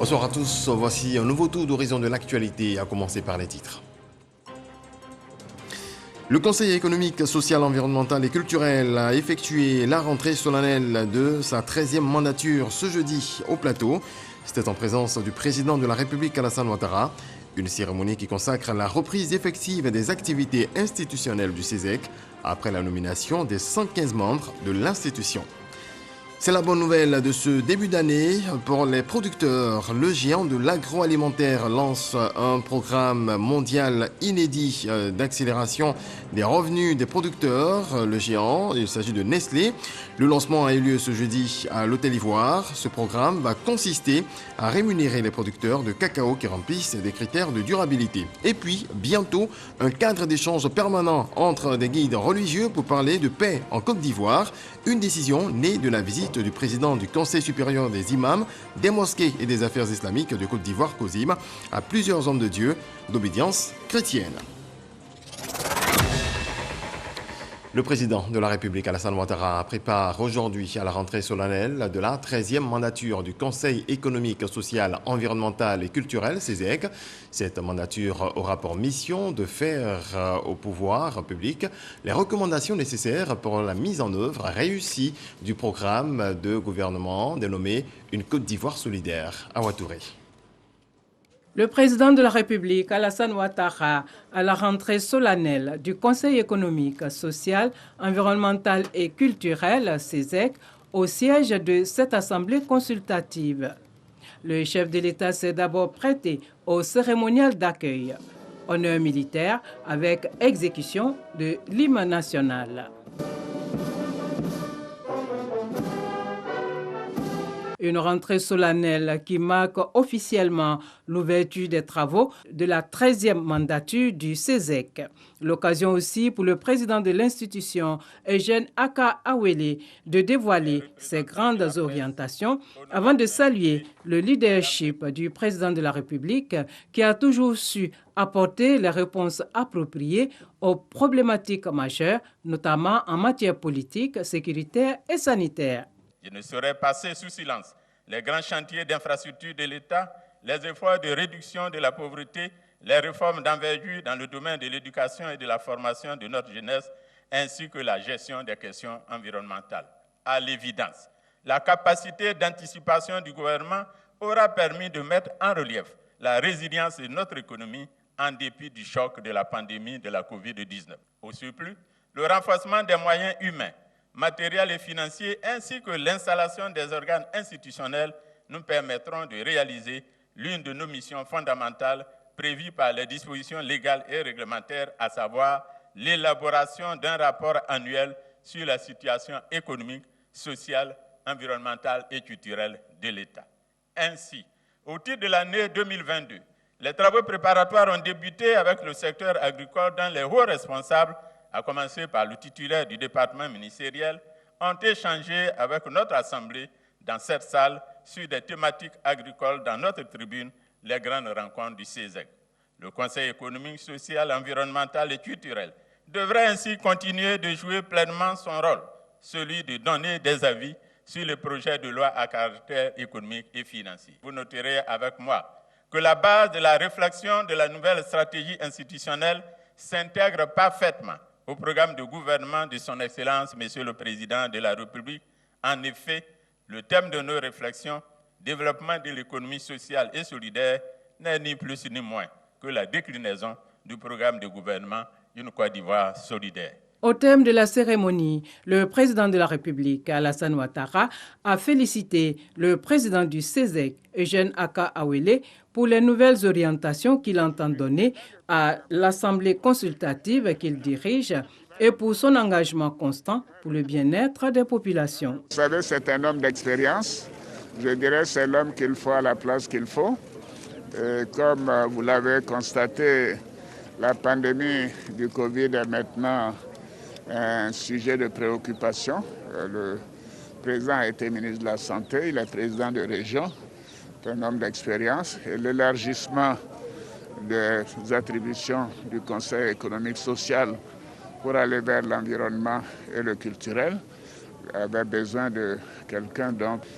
Bonsoir à tous, voici un nouveau tour d'horizon de l'actualité, à commencer par les titres. Le Conseil économique, social, environnemental et culturel a effectué la rentrée solennelle de sa 13e mandature ce jeudi au plateau. C'était en présence du président de la République Alassane Ouattara. Une cérémonie qui consacre la reprise effective des activités institutionnelles du CESEC après la nomination des 115 membres de l'institution. C'est la bonne nouvelle de ce début d'année pour les producteurs. Le géant de l'agroalimentaire lance un programme mondial inédit d'accélération des revenus des producteurs. Le géant, il s'agit de Nestlé. Le lancement a eu lieu ce jeudi à l'Hôtel Ivoire. Ce programme va consister à rémunérer les producteurs de cacao qui remplissent des critères de durabilité. Et puis, bientôt, un cadre d'échange permanent entre des guides religieux pour parler de paix en Côte d'Ivoire. Une décision née de la visite du président du Conseil supérieur des imams, des mosquées et des affaires islamiques de Côte d'Ivoire, COSIM, à plusieurs hommes de Dieu d'obédience chrétienne. Le président de la République, Alassane Ouattara, prépare aujourd'hui à la rentrée solennelle de la 13e mandature du Conseil économique, social, environnemental et culturel, CESEC. Cette mandature aura pour mission de faire au pouvoir public les recommandations nécessaires pour la mise en œuvre réussie du programme de gouvernement dénommé Une Côte d'Ivoire solidaire. Awa Touré. Le président de la République, Alassane Ouattara, à la rentrée solennelle du Conseil économique, social, environnemental et culturel, CESEC, au siège de cette assemblée consultative. Le chef de l'État s'est d'abord prêté au cérémonial d'accueil, honneur militaire avec exécution de l'hymne national. Une rentrée solennelle qui marque officiellement l'ouverture des travaux de la 13e mandature du CESEC. L'occasion aussi pour le président de l'institution, Eugène Aka Awele, de dévoiler ses grandes orientations avant de saluer le leadership du président de la République qui a toujours su apporter les réponses appropriées aux problématiques majeures, notamment en matière politique, sécuritaire et sanitaire. Je ne saurais passer sous silence les grands chantiers d'infrastructure de l'État, les efforts de réduction de la pauvreté, les réformes d'envergure dans le domaine de l'éducation et de la formation de notre jeunesse, ainsi que la gestion des questions environnementales. À l'évidence, la capacité d'anticipation du gouvernement aura permis de mettre en relief la résilience de notre économie en dépit du choc de la pandémie de la COVID-19. Au surplus, le renforcement des moyens humains, matériels et financiers, ainsi que l'installation des organes institutionnels nous permettront de réaliser l'une de nos missions fondamentales prévues par les dispositions légales et réglementaires, à savoir l'élaboration d'un rapport annuel sur la situation économique, sociale, environnementale et culturelle de l'État. Ainsi, au titre de l'année 2022, les travaux préparatoires ont débuté avec le secteur agricole dont les hauts responsables, à commencer par le titulaire du département ministériel, ont échangé avec notre Assemblée dans cette salle sur des thématiques agricoles dans notre tribune, les grandes rencontres du CESEC. Le Conseil économique, social, environnemental et culturel devrait ainsi continuer de jouer pleinement son rôle, celui de donner des avis sur les projets de loi à caractère économique et financier. Vous noterez avec moi que la base de la réflexion de la nouvelle stratégie institutionnelle s'intègre parfaitement au programme de gouvernement de son Excellence, Monsieur le Président de la République. En effet, le thème de nos réflexions, développement de l'économie sociale et solidaire, n'est ni plus ni moins que la déclinaison du programme de gouvernement Une Côte d'Ivoire solidaire. Au thème de la cérémonie, le président de la République, Alassane Ouattara, a félicité le président du CESEC, Eugène Aka Awele, pour les nouvelles orientations qu'il entend donner à l'Assemblée consultative qu'il dirige et pour son engagement constant pour le bien-être des populations. Vous savez, c'est un homme d'expérience. Je dirais c'est l'homme qu'il faut à la place qu'il faut. Et comme vous l'avez constaté, la pandémie du Covid est maintenant un sujet de préoccupation. Le président a été ministre de la Santé, il est président de région, c'est un homme d'expérience. Et l'élargissement des attributions du Conseil économique social pour aller vers l'environnement et le culturel avait besoin de quelqu'un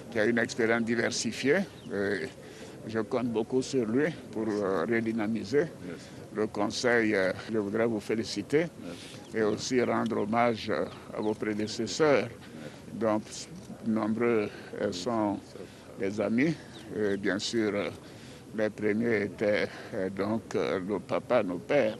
qui a une expérience diversifiée. Je compte beaucoup sur lui pour redynamiser le Conseil. Je voudrais vous féliciter et aussi rendre hommage à vos prédécesseurs. Donc, nombreux sont les amis. Et bien sûr, les premiers étaient donc nos papas, nos pères.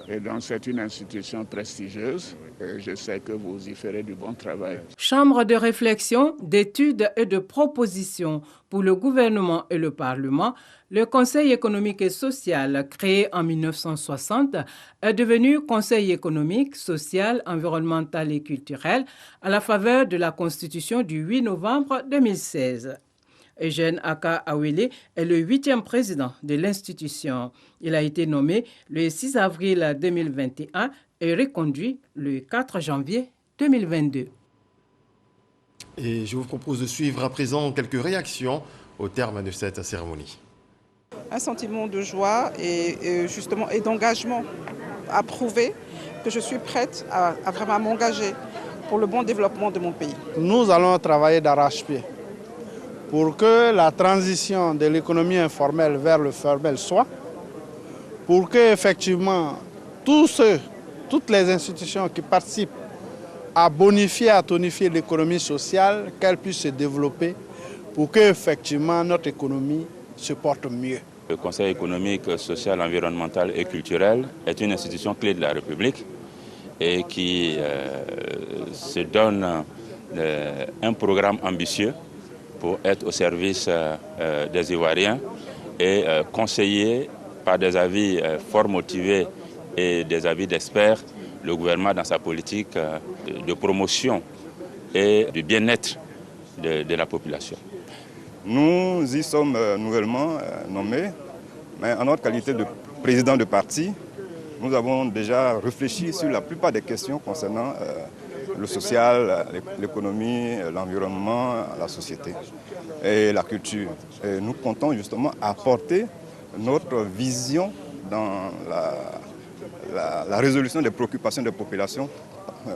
Et donc c'est une institution prestigieuse. Et je sais que vous y ferez du bon travail. Chambre de réflexion, d'études et de propositions pour le gouvernement et le Parlement, le Conseil économique et social, créé en 1960, est devenu Conseil économique, social, environnemental et culturel à la faveur de la Constitution du 8 novembre 2016. Eugène Aka Awele est le 8e président de l'institution. Il a été nommé le 6 avril 2021 et reconduit le 4 janvier 2022. Et je vous propose de suivre à présent quelques réactions au terme de cette cérémonie. Un sentiment de joie et justement et d'engagement à prouver que je suis prête à vraiment m'engager pour le bon développement de mon pays. Nous allons travailler d'arrache-pied pour que la transition de l'économie informelle vers le formel soit, pour que effectivement toutes les institutions qui participent à bonifier, à tonifier l'économie sociale, qu'elle puisse se développer pour que effectivement notre économie se porte mieux. Le Conseil économique, social, environnemental et culturel est une institution clé de la République et qui se donne un programme ambitieux pour être au service des Ivoiriens et conseiller par des avis fort motivés et des avis d'experts le gouvernement dans sa politique de promotion et du bien-être de la population. Nous y sommes nouvellement nommés, mais en notre qualité de président de parti, nous avons déjà réfléchi sur la plupart des questions concernant le social, l'économie, l'environnement, la société et la culture. Et nous comptons justement apporter notre vision dans la résolution des préoccupations des populations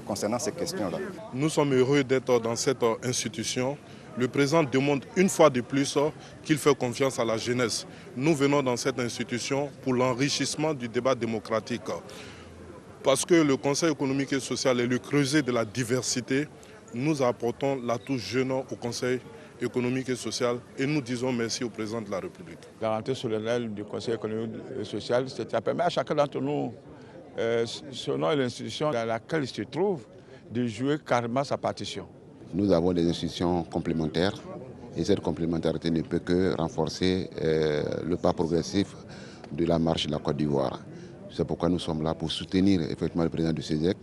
concernant ces questions-là. Nous sommes heureux d'être dans cette institution. Le président demande une fois de plus qu'il fait confiance à la jeunesse. Nous venons dans cette institution pour l'enrichissement du débat démocratique. Parce que le Conseil économique et social est le creuset de la diversité, nous apportons la touche jeune au Conseil économique et social et nous disons merci au président de la République. La rentrée solennelle du Conseil économique et social, ça permet à chacun d'entre nous, selon l'institution dans laquelle il se trouve, de jouer carrément sa partition. Nous avons des institutions complémentaires et cette complémentarité ne peut que renforcer le pas progressif de la marche de la Côte d'Ivoire. C'est pourquoi nous sommes là pour soutenir effectivement le président du CESEC.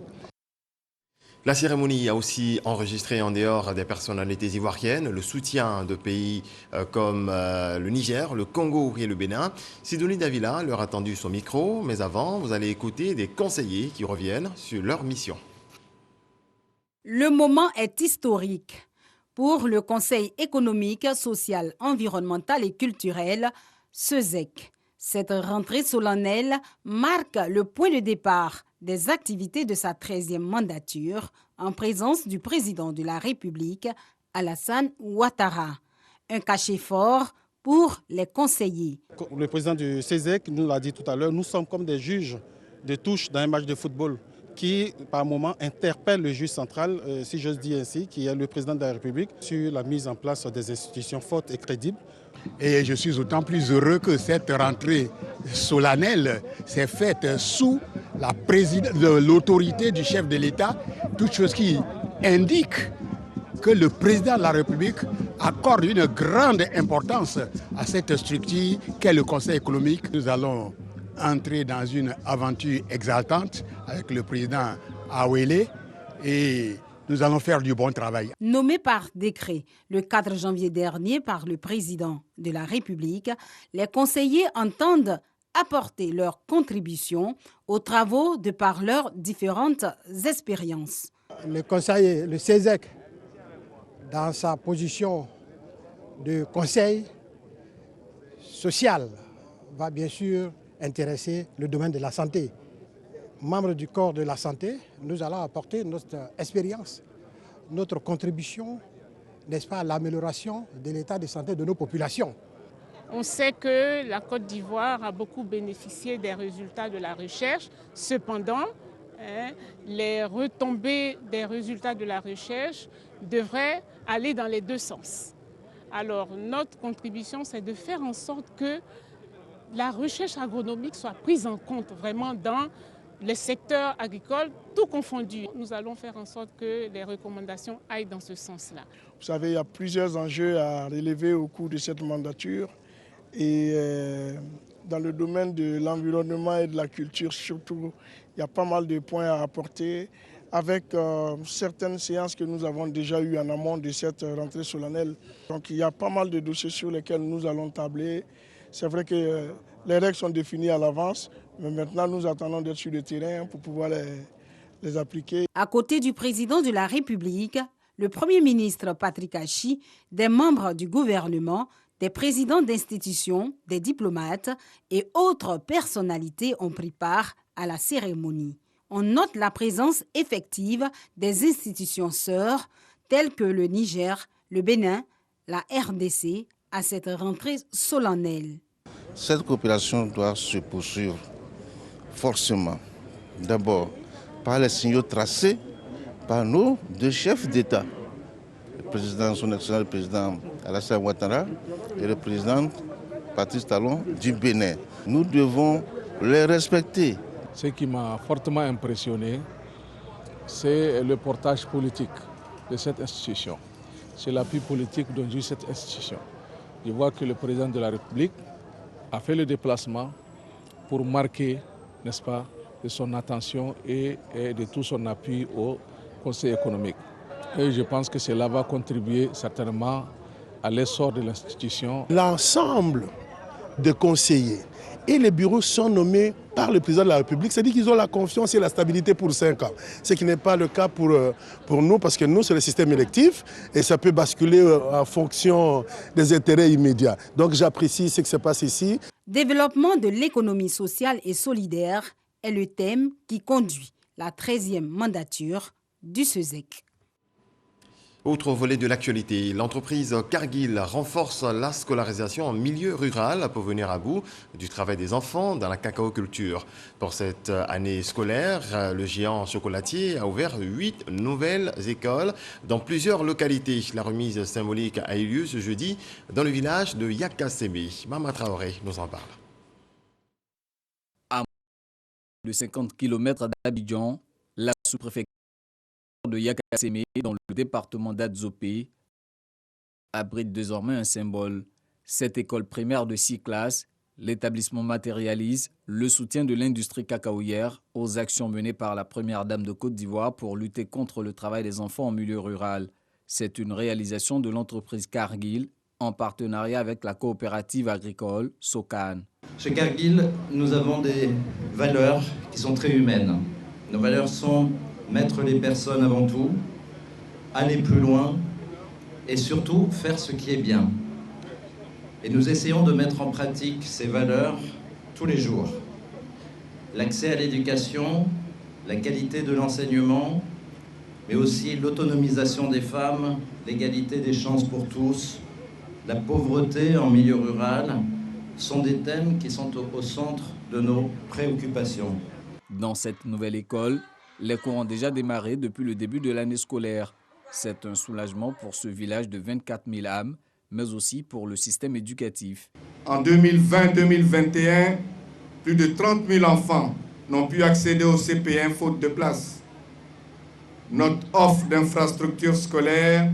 La cérémonie a aussi enregistré en dehors des personnalités ivoiriennes le soutien de pays comme le Niger, le Congo et le Bénin. Sidonie Davila leur a tendu son micro, mais avant, vous allez écouter des conseillers qui reviennent sur leur mission. Le moment est historique pour le Conseil économique, social, environnemental et culturel, CESEC. Cette rentrée solennelle marque le point de départ des activités de sa 13e mandature en présence du président de la République, Alassane Ouattara. Un cachet fort pour les conseillers. Le président du CESEC nous l'a dit tout à l'heure, nous sommes comme des juges de touche dans un match de football qui, par moment, interpelle le juge central, si j'ose dire ainsi, qui est le président de la République, sur la mise en place des institutions fortes et crédibles. Et je suis d'autant plus heureux que cette rentrée solennelle s'est faite sous l'autorité du chef de l'État, toute chose qui indique que le président de la République accorde une grande importance à cette structure qu'est le Conseil économique. Nous allons entrer dans une aventure exaltante avec le président Awele et nous allons faire du bon travail. Nommé par décret le 4 janvier dernier par le président de la République, les conseillers entendent apporter leur contribution aux travaux de par leurs différentes expériences. Le conseiller, le CESEC, dans sa position de conseil social, va bien sûr intéresser le domaine de la santé. Membres du corps de la santé, nous allons apporter notre expérience, notre contribution, n'est-ce pas, à l'amélioration de l'état de santé de nos populations. On sait que la Côte d'Ivoire a beaucoup bénéficié des résultats de la recherche. Cependant, les retombées des résultats de la recherche devraient aller dans les deux sens. Alors, notre contribution, c'est de faire en sorte que la recherche agronomique soit prise en compte vraiment dans les secteurs agricoles, tout confondu. Nous allons faire en sorte que les recommandations aillent dans ce sens-là. Vous savez, il y a plusieurs enjeux à relever au cours de cette mandature. Et dans le domaine de l'environnement et de la culture surtout, il y a pas mal de points à apporter avec certaines séances que nous avons déjà eues en amont de cette rentrée solennelle. Donc il y a pas mal de dossiers sur lesquels nous allons tabler. C'est vrai que les règles sont définies à l'avance, mais maintenant nous attendons d'être sur le terrain pour pouvoir les appliquer. À côté du président de la République, le Premier ministre Patrick Achi, des membres du gouvernement, des présidents d'institutions, des diplomates et autres personnalités ont pris part à la cérémonie. On note la présence effective des institutions sœurs telles que le Niger, le Bénin, la RDC à cette rentrée solennelle. Cette coopération doit se poursuivre forcément. D'abord par les signaux tracés par nos deux chefs d'État, le président, son excellence le président Alassane Ouattara et le président Patrice Talon du Bénin. Nous devons les respecter. Ce qui m'a fortement impressionné, c'est le portage politique de cette institution. C'est l'appui politique dont jouit cette institution. Je vois que le président de la République a fait le déplacement pour marquer, n'est-ce pas, de son attention et de tout son appui au Conseil économique. Et je pense que cela va contribuer certainement à l'essor de l'institution. L'ensemble des conseillers et les bureaux sont nommés par le président de la République, c'est-à-dire qu'ils ont la confiance et la stabilité pour 5 ans. Ce qui n'est pas le cas pour nous, parce que nous, c'est le système électif et ça peut basculer en fonction des intérêts immédiats. Donc j'apprécie ce qui se passe ici. Développement de l'économie sociale et solidaire est le thème qui conduit la 13e mandature du SESEC. Autre volet de l'actualité, l'entreprise Cargill renforce la scolarisation en milieu rural pour venir à bout du travail des enfants dans la cacaoculture. Pour cette année scolaire, le géant chocolatier a ouvert 8 nouvelles écoles dans plusieurs localités. La remise symbolique a eu lieu ce jeudi dans le village de Yakasémé. Mama Traoré nous en parle. À moins de 50 km d'Abidjan, la sous-préfecture de Yakasémé, dans le département d'Adzopé, abrite désormais un symbole. Cette école primaire de 6 classes, l'établissement matérialise le soutien de l'industrie cacaoyère aux actions menées par la première dame de Côte d'Ivoire pour lutter contre le travail des enfants en milieu rural. C'est une réalisation de l'entreprise Cargill en partenariat avec la coopérative agricole Socan. Chez Cargill, nous avons des valeurs qui sont très humaines. Nos valeurs sont mettre les personnes avant tout, aller plus loin et surtout faire ce qui est bien. Et nous essayons de mettre en pratique ces valeurs tous les jours. L'accès à l'éducation, la qualité de l'enseignement, mais aussi l'autonomisation des femmes, l'égalité des chances pour tous, la pauvreté en milieu rural, sont des thèmes qui sont au centre de nos préoccupations. Dans cette nouvelle école, les cours ont déjà démarré depuis le début de l'année scolaire. C'est un soulagement pour ce village de 24 000 âmes, mais aussi pour le système éducatif. En 2020-2021, plus de 30 000 enfants n'ont pu accéder au CP1 faute de place. Notre offre d'infrastructures scolaires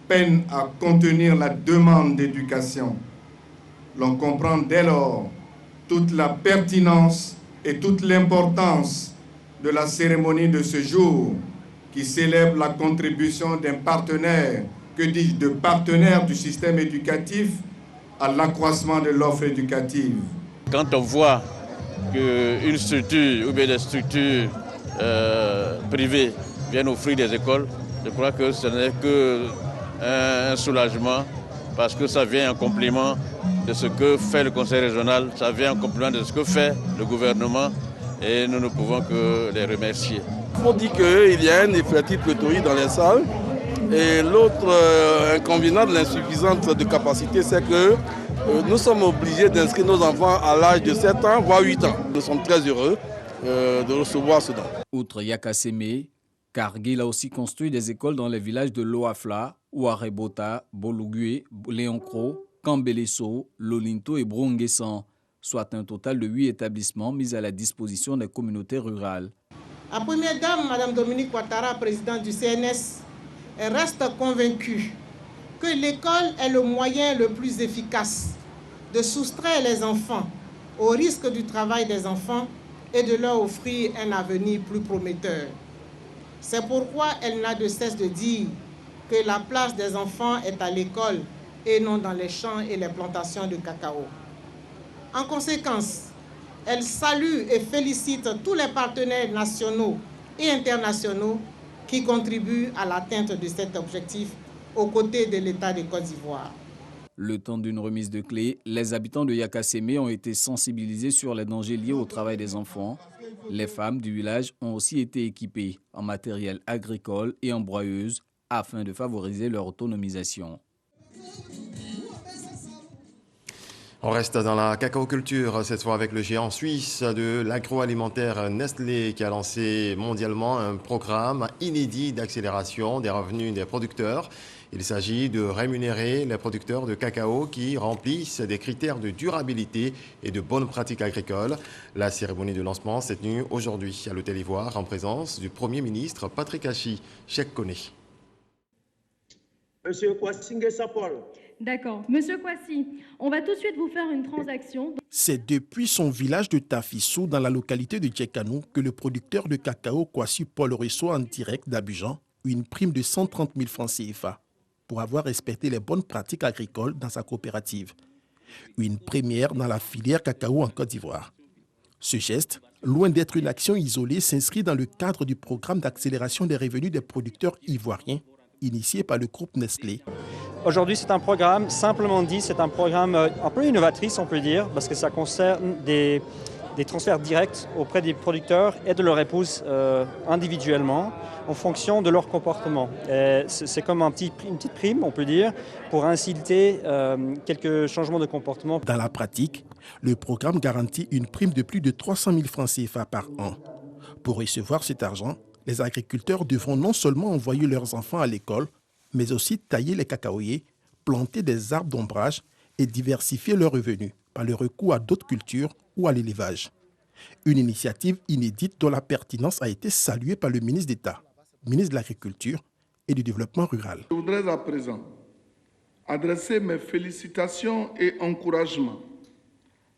peine à contenir la demande d'éducation. L'on comprend dès lors toute la pertinence et toute l'importance de la cérémonie de ce jour qui célèbre la contribution d'un partenaire, que dis-je, de partenaire du système éducatif à l'accroissement de l'offre éducative. Quand on voit qu'une structure ou bien des structures privées viennent offrir des écoles, je crois que ce n'est qu'un soulagement parce que ça vient en complément de ce que fait le conseil régional, ça vient en complément de ce que fait le gouvernement. Et nous ne pouvons que les remercier. On dit qu'il y a un effectif pléthorique dans les salles, Et l'autre inconvénient de l'insuffisance de capacité, c'est que nous sommes obligés d'inscrire nos enfants à l'âge de 7 ans, voire 8 ans. Nous sommes très heureux de recevoir ce don. Outre Yakasseme, Cargill a aussi construit des écoles dans les villages de Loafla, Ouarebota, Bolugue, Léoncro, Kambeleso, Lolinto et Bronguessan, soit un total de 8 établissements mis à la disposition des communautés rurales. La première dame, Mme Dominique Ouattara, présidente du CNS, elle reste convaincue que l'école est le moyen le plus efficace de soustraire les enfants au risque du travail des enfants et de leur offrir un avenir plus prometteur. C'est pourquoi elle n'a de cesse de dire que la place des enfants est à l'école et non dans les champs et les plantations de cacao. En conséquence, elle salue et félicite tous les partenaires nationaux et internationaux qui contribuent à l'atteinte de cet objectif aux côtés de l'État de Côte d'Ivoire. Le temps d'une remise de clés, les habitants de Yakasseme ont été sensibilisés sur les dangers liés au travail des enfants. Les femmes du village ont aussi été équipées en matériel agricole et en broyeuse afin de favoriser leur autonomisation. On reste dans la cacaoculture, cette fois avec le géant suisse de l'agroalimentaire Nestlé qui a lancé mondialement un programme inédit d'accélération des revenus des producteurs. Il s'agit de rémunérer les producteurs de cacao qui remplissent des critères de durabilité et de bonnes pratiques agricoles. La cérémonie de lancement s'est tenue aujourd'hui à l'Hôtel Ivoire en présence du Premier ministre Patrick Hachi Cheikh-Koné. Monsieur Kwasi Sapol. D'accord. Monsieur Kwasi, on va tout de suite vous faire une transaction. C'est depuis son village de Tafissou, dans la localité de Djekanou, que le producteur de cacao Kwasi Paul reçoit en direct d'Abidjan une prime de 130 000 francs CFA pour avoir respecté les bonnes pratiques agricoles dans sa coopérative. Une première dans la filière cacao en Côte d'Ivoire. Ce geste, loin d'être une action isolée, s'inscrit dans le cadre du programme d'accélération des revenus des producteurs ivoiriens, initié par le groupe Nestlé. Aujourd'hui, c'est un programme, simplement dit, c'est un programme un peu innovatrice, on peut dire, parce que ça concerne des transferts directs auprès des producteurs et de leur épouse individuellement, en fonction de leur comportement. C'est comme une petite prime, on peut dire, pour inciter quelques changements de comportement. Dans la pratique, le programme garantit une prime de plus de 300 000 francs CFA par an. Pour recevoir cet argent, les agriculteurs devront non seulement envoyer leurs enfants à l'école, mais aussi tailler les cacaoyers, planter des arbres d'ombrage et diversifier leurs revenus par le recours à d'autres cultures ou à l'élevage. Une initiative inédite dont la pertinence a été saluée par le ministre d'État, ministre de l'Agriculture et du Développement rural. Je voudrais à présent adresser mes félicitations et encouragements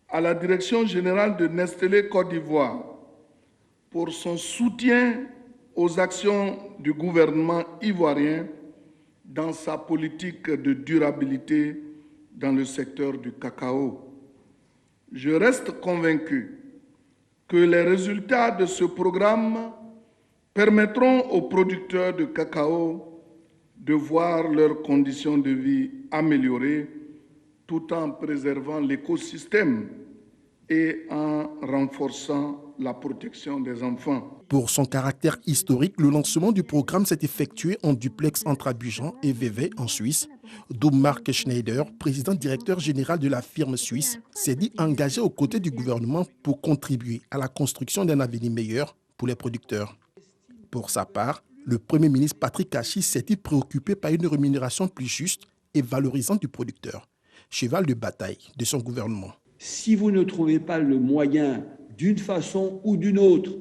à la Direction générale de Nestlé Côte d'Ivoire pour son soutien aux actions du gouvernement ivoirien dans sa politique de durabilité dans le secteur du cacao. Je reste convaincu que les résultats de ce programme permettront aux producteurs de cacao de voir leurs conditions de vie améliorées tout en préservant l'écosystème et en renforçant la protection des enfants. Pour son caractère historique, le lancement du programme s'est effectué en duplex entre Abidjan et Vevey en Suisse, d'où Marc Schneider, président directeur général de la firme suisse, s'est dit engagé aux côtés du gouvernement pour contribuer à la construction d'un avenir meilleur pour les producteurs. Pour sa part, le Premier ministre Patrick Hachi s'est dit préoccupé par une rémunération plus juste et valorisante du producteur, cheval de bataille de son gouvernement. Si vous ne trouvez pas le moyen, d'une façon ou d'une autre,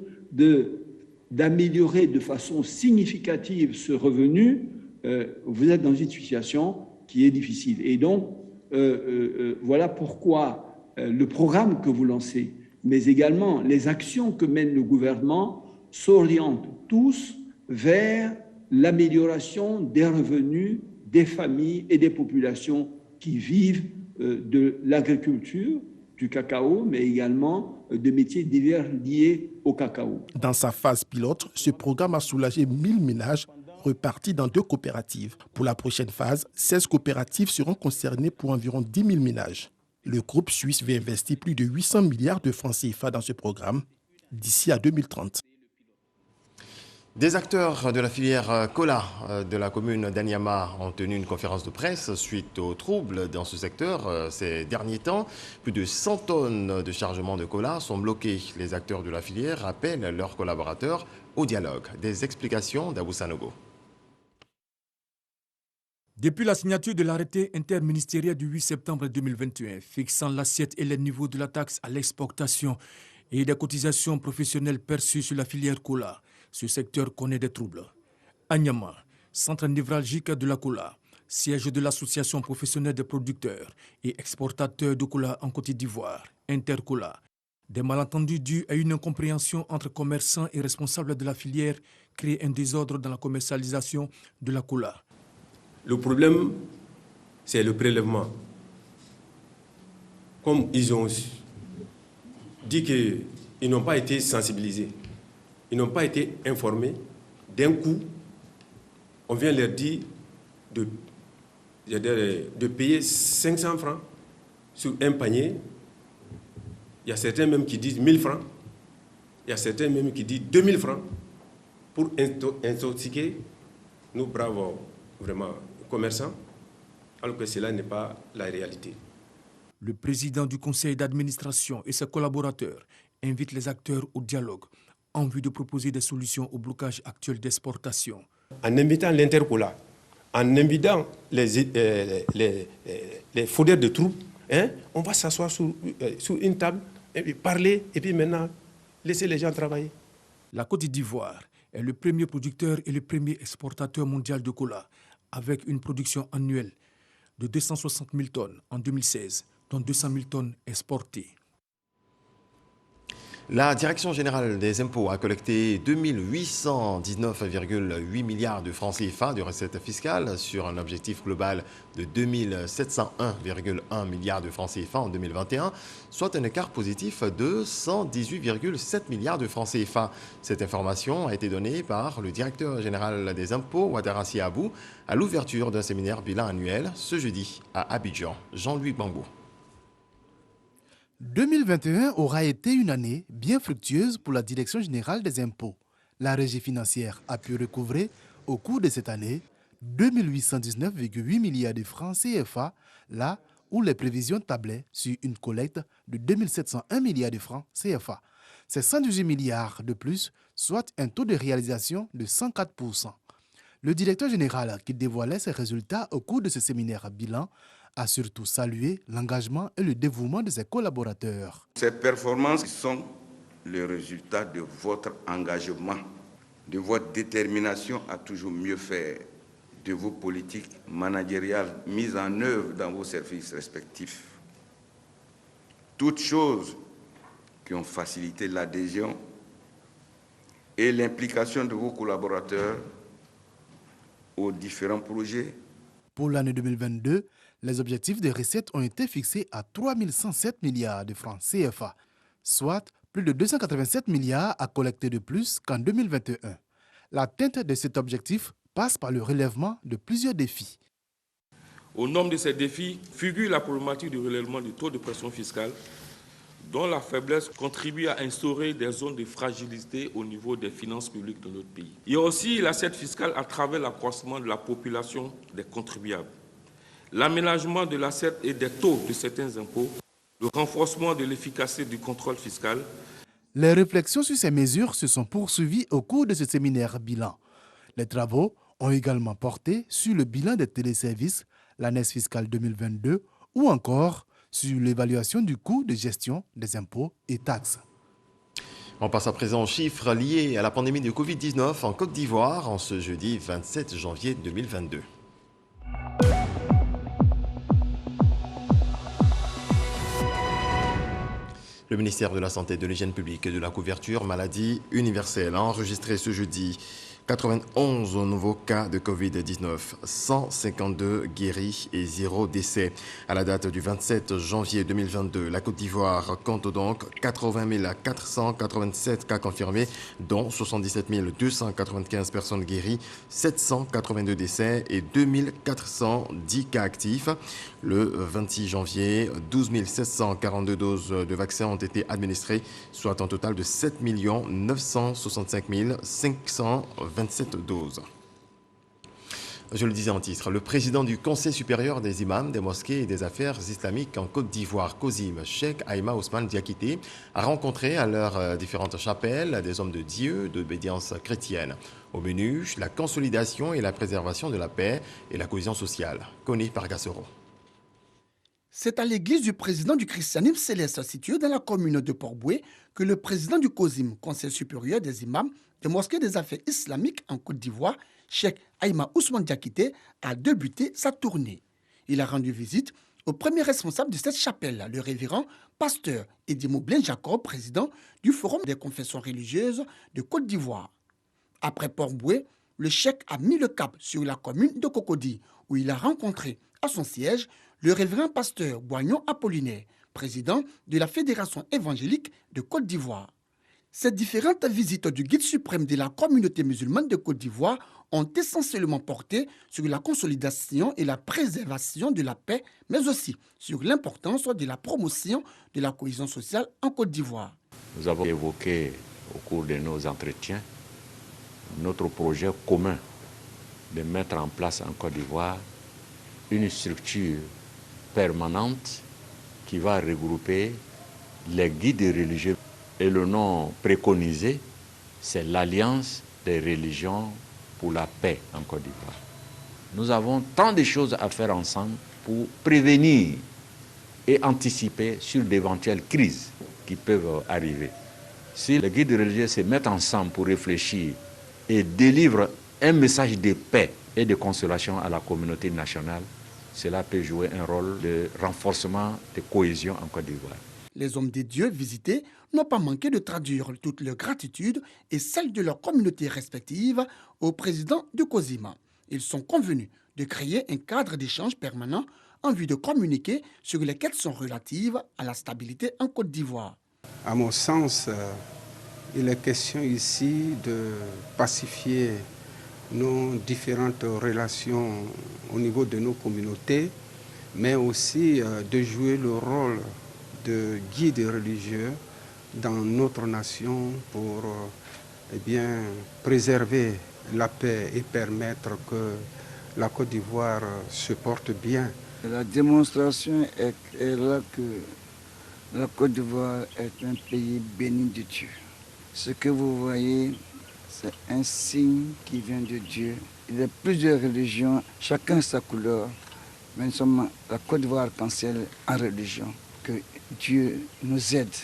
d'améliorer de façon significative ce revenu, vous êtes dans une situation qui est difficile. Et donc, voilà pourquoi le programme que vous lancez, mais également les actions que mène le gouvernement, s'orientent tous vers l'amélioration des revenus des familles et des populations qui vivent de l'agriculture, du cacao, mais également de métiers divers liés au cacao. Dans sa phase pilote, ce programme a soulagé 1000 ménages repartis dans 2 coopératives. Pour la prochaine phase, 16 coopératives seront concernées pour environ 10 000 ménages. Le groupe suisse va investir plus de 800 milliards de francs CFA dans ce programme d'ici à 2030. Des acteurs de la filière cola de la commune d'Anyama ont tenu une conférence de presse suite aux troubles dans ce secteur ces derniers temps. Plus de 100 tonnes de chargement de cola sont bloquées. Les acteurs de la filière appellent leurs collaborateurs au dialogue. Des explications d'Abou Sanogo. Depuis la signature de l'arrêté interministériel du 8 septembre 2021 fixant l'assiette et les niveaux de la taxe à l'exportation et des cotisations professionnelles perçues sur la filière cola, ce secteur connaît des troubles. Anyama, centre névralgique de la cola, siège de l'association professionnelle des producteurs et exportateurs de cola en Côte d'Ivoire, Intercola. Des malentendus dus à une incompréhension entre commerçants et responsables de la filière créent un désordre dans la commercialisation de la cola. Le problème, c'est le prélèvement. Comme ils ont dit qu'ils n'ont pas été sensibilisés, ils n'ont pas été informés, d'un coup, on vient leur dire de payer 500 francs sur un panier. Il y a certains même qui disent 1000 francs, il y a certains même qui disent 2000 francs pour intoxiquer nos braves, vraiment, commerçants, alors que cela n'est pas la réalité. Le président du conseil d'administration et ses collaborateurs invitent les acteurs au dialogue en vue de proposer des solutions au blocage actuel d'exportation. En invitant l'Intercola, en invitant les fraudeurs de troupes, on va s'asseoir sur une table et puis parler et puis maintenant laisser les gens travailler. La Côte d'Ivoire est le premier producteur et le premier exportateur mondial de cola, avec une production annuelle de 260 000 tonnes en 2016, dont 200 000 tonnes exportées. La Direction générale des impôts a collecté 2819,8 milliards de francs CFA de recettes fiscales sur un objectif global de 2701,1 milliards de francs CFA en 2021, soit un écart positif de 118,7 milliards de francs CFA. Cette information a été donnée par le directeur général des impôts, Wadarassi Abou, à l'ouverture d'un séminaire bilan annuel ce jeudi à Abidjan. Jean-Louis Bangou. 2021 aura été une année bien fructueuse pour la Direction générale des impôts. La régie financière a pu recouvrer au cours de cette année 2819,8 milliards de francs CFA, là où les prévisions tablaient sur une collecte de 2701 milliards de francs CFA. C'est 118 milliards de plus, soit un taux de réalisation de 104%. Le directeur général qui dévoilait ses résultats au cours de ce séminaire bilan a surtout salué l'engagement et le dévouement de ses collaborateurs. Ces performances sont le résultat de votre engagement, de votre détermination à toujours mieux faire, de vos politiques managériales mises en œuvre dans vos services respectifs. Toutes choses qui ont facilité l'adhésion et l'implication de vos collaborateurs aux différents projets. Pour l'année 2022, les objectifs de recettes ont été fixés à 3107 milliards de francs CFA, soit plus de 287 milliards à collecter de plus qu'en 2021. L'atteinte de cet objectif passe par le relèvement de plusieurs défis. Au nombre de ces défis figure la problématique du relèvement du taux de pression fiscale, dont la faiblesse contribue à instaurer des zones de fragilité au niveau des finances publiques de notre pays. Il y a aussi l'assiette fiscale à travers l'accroissement de la population des contribuables, l'aménagement de l'assiette et des taux de certains impôts, le renforcement de l'efficacité du contrôle fiscal. Les réflexions sur ces mesures se sont poursuivies au cours de ce séminaire bilan. Les travaux ont également porté sur le bilan des téléservices, l'année fiscale 2022 ou encore sur l'évaluation du coût de gestion des impôts et taxes. On passe à présent aux chiffres liés à la pandémie de Covid-19 en Côte d'Ivoire en ce jeudi 27 janvier 2022. Le ministère de la Santé, de l'Hygiène publique et de la couverture maladie universelle a enregistré ce jeudi 91 nouveaux cas de Covid-19, 152 guéris et 0 décès. À la date du 27 janvier 2022, la Côte d'Ivoire compte donc 80 487 cas confirmés, dont 77 295 personnes guéries, 782 décès et 2410 cas actifs. Le 26 janvier, 12 742 doses de vaccins ont été administrées, soit un total de 7 965 527 doses. Je le disais en titre, le président du Conseil supérieur des imams, des mosquées et des affaires islamiques en Côte d'Ivoire, COSIM, Cheikh Aïma Ousmane Diakité, a rencontré à leurs différentes chapelles des hommes de Dieu d'obédience chrétienne. Au menu, la consolidation et la préservation de la paix et la cohésion sociale. Connu par Gassoro. C'est à l'église du président du christianisme céleste située dans la commune de Port-Boué que le président du COSIM, Conseil supérieur des imams, des mosquées des affaires islamiques en Côte d'Ivoire, Cheikh Aïma Ousmane Diakité, a débuté sa tournée. Il a rendu visite au premier responsable de cette chapelle, le révérend pasteur Edimo Blain Jacob, président du Forum des confessions religieuses de Côte d'Ivoire. Après Port-Boué, le cheikh a mis le cap sur la commune de Cocody, où il a rencontré à son siège le révérend pasteur Boignon Apollinaire, président de la Fédération évangélique de Côte d'Ivoire. Ces différentes visites du guide suprême de la communauté musulmane de Côte d'Ivoire ont essentiellement porté sur la consolidation et la préservation de la paix, mais aussi sur l'importance de la promotion de la cohésion sociale en Côte d'Ivoire. Nous avons évoqué au cours de nos entretiens notre projet commun de mettre en place en Côte d'Ivoire une structure permanente qui va regrouper les guides religieux. Et le nom préconisé, c'est l'Alliance des religions pour la paix en Côte d'Ivoire. Nous avons tant de choses à faire ensemble pour prévenir et anticiper sur d'éventuelles crises qui peuvent arriver. Si les guides religieux se mettent ensemble pour réfléchir et délivrent un message de paix et de consolation à la communauté nationale, cela peut jouer un rôle de renforcement de cohésion en Côte d'Ivoire. Les hommes de Dieu visités n'ont pas manqué de traduire toute leur gratitude et celle de leurs communautés respectives au président du COSIM. Ils sont convenus de créer un cadre d'échange permanent en vue de communiquer sur les questions relatives à la stabilité en Côte d'Ivoire. À mon sens, il est question ici de pacifier nos différentes relations au niveau de nos communautés, mais aussi de jouer le rôle de guide religieux dans notre nation pour préserver la paix et permettre que la Côte d'Ivoire se porte bien. La démonstration est là que la Côte d'Ivoire est un pays béni de Dieu. Ce que vous voyez, c'est un signe qui vient de Dieu. Il y a plusieurs religions, chacun sa couleur, mais nous sommes la Côte d'Ivoire arc-en-ciel en religion. Que Dieu nous aide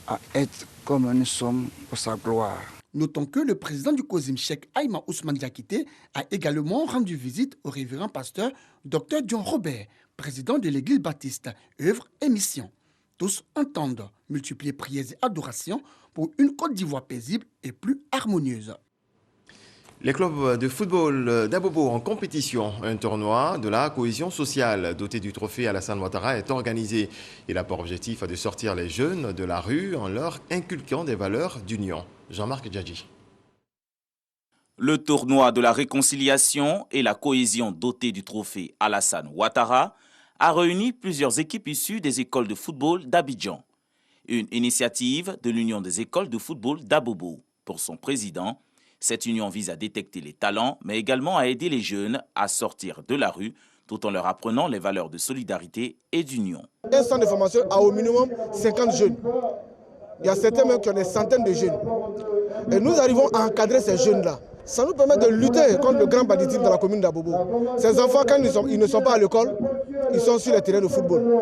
à être comme nous sommes pour sa gloire. Notons que le président du COSIM, Cheikh Aïma Ousmane Diakité, a également rendu visite au révérend pasteur Dr Dion Robert, président de l'église baptiste, œuvre et mission. Tous entendent multiplier prières et adorations pour une Côte d'Ivoire paisible et plus harmonieuse. Les clubs de football d'Abobo en compétition. Un tournoi de la cohésion sociale doté du trophée Alassane Ouattara est organisé. Il a pour objectif de sortir les jeunes de la rue en leur inculquant des valeurs d'union. Jean-Marc Djadji. Le tournoi de la réconciliation et la cohésion doté du trophée Alassane Ouattara a réuni plusieurs équipes issues des écoles de football d'Abidjan. Une initiative de l'Union des écoles de football d'Abobo. Pour son président, cette union vise à détecter les talents, mais également à aider les jeunes à sortir de la rue, tout en leur apprenant les valeurs de solidarité et d'union. Un centre de formation a au minimum 50 jeunes. Il y a certains même qui ont des centaines de jeunes. Et nous arrivons à encadrer ces jeunes-là. Ça nous permet de lutter contre le grand banditisme dans la commune d'Abobo. Ces enfants, quand ils ne sont pas à l'école, ils sont sur les terrains de football.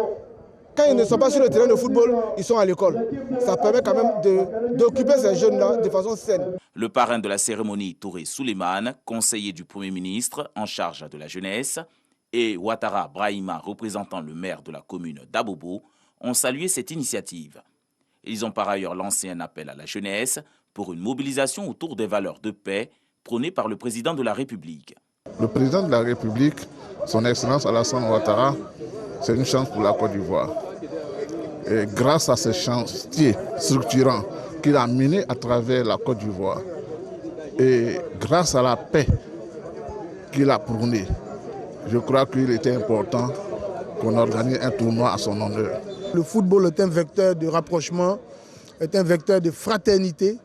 Quand ils ne sont pas sur le terrain de football, ils sont à l'école. Ça permet quand même d'occuper ces jeunes-là de façon saine. Le parrain de la cérémonie, Touré Souleymane, conseiller du Premier ministre en charge de la jeunesse, et Ouattara Brahima, représentant le maire de la commune d'Abobo, ont salué cette initiative. Ils ont par ailleurs lancé un appel à la jeunesse pour une mobilisation autour des valeurs de paix prônées par le président de la République. Le président de la République, son Excellence Alassane Ouattara, c'est une chance pour la Côte d'Ivoire. Et grâce à ces chantiers structurants qu'il a menés à travers la Côte d'Ivoire, et grâce à la paix qu'il a prônée, je crois qu'il était important qu'on organise un tournoi à son honneur. Le football est un vecteur de rapprochement, est un vecteur de fraternité.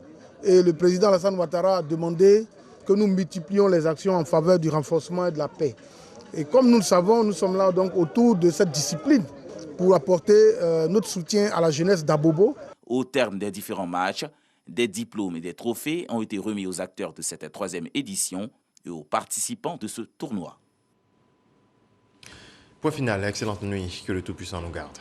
Et le président Alassane Ouattara a demandé que nous multiplions les actions en faveur du renforcement et de la paix. Et comme nous le savons, nous sommes là donc autour de cette discipline pour apporter notre soutien à la jeunesse d'Abobo. Au terme des différents matchs, des diplômes et des trophées ont été remis aux acteurs de cette 3e édition et aux participants de ce tournoi. Point final, excellente nuit, que le Tout-Puissant nous garde.